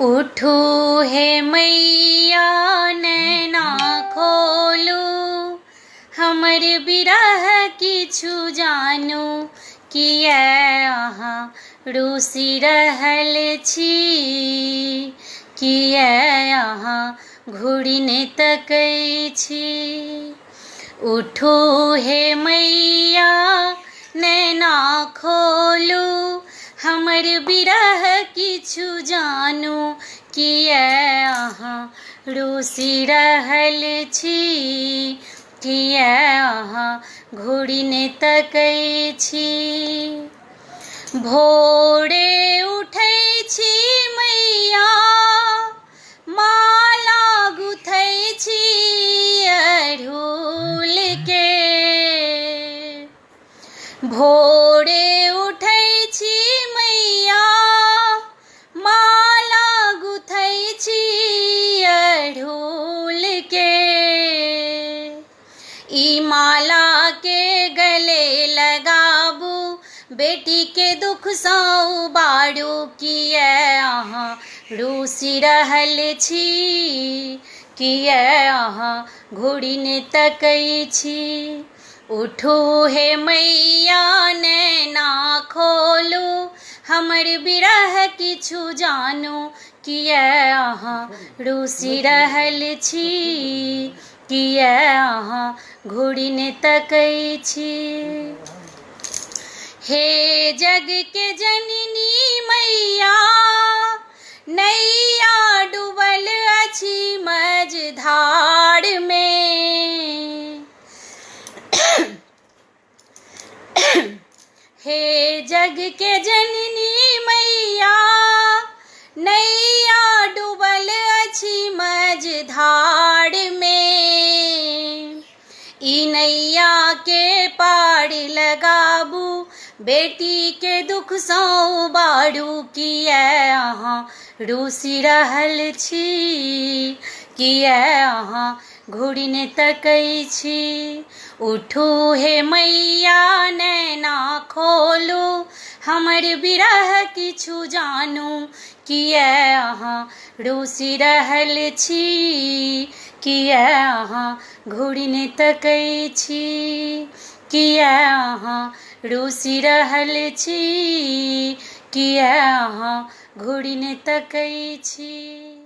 उठू हे मैया नैना खोलू, हमर बिरह किछु जानू। किया अहाँ रूसी रहल छी, किया अहाँ घुरिने तकै छी। उठू हे मैया नैना खोलू, हमर बिरह किछु जानू। किया अहाँ रूसी रहल छी, किया अहाँ घुरिने तकै छी। भोरे उठै छी मैया माला गुथै छी अड़हुलके। भोरे उठै छी मैया माला गुथै छी अड़हुलके। ई माला के गले लगाबू, बेटी के दुख सँ उबारू। किया अहाँ रूसी रहल छी, किया अहाँ घुरिने तकै छी। उठू हे मैया नैना खोलू, हमर बिरह किछु जानू। किया अहाँ रूसी रहल छी, किया अहाँ घुरिने तकै छी। हे जग के जननी मैया नैया डूबल अछि मझधार में। हे जग के जननी मैया नैया डूबल अछि मझधार में। ई नैया के पार लगाबू, बेटी के दुख सँ उबारू। किया अहाँ रूसी रहल छी, किया अहाँ घुरिने तकै छी। उठू हे मैया नैना खोलू, हमर बिरह किछु जानू। किया अहाँ रूसी रहल छी, किया अहाँ घुरिने तकै छी। किया अहाँ रूसी रहल छी, किया अहाँ घुरिने तकै छी।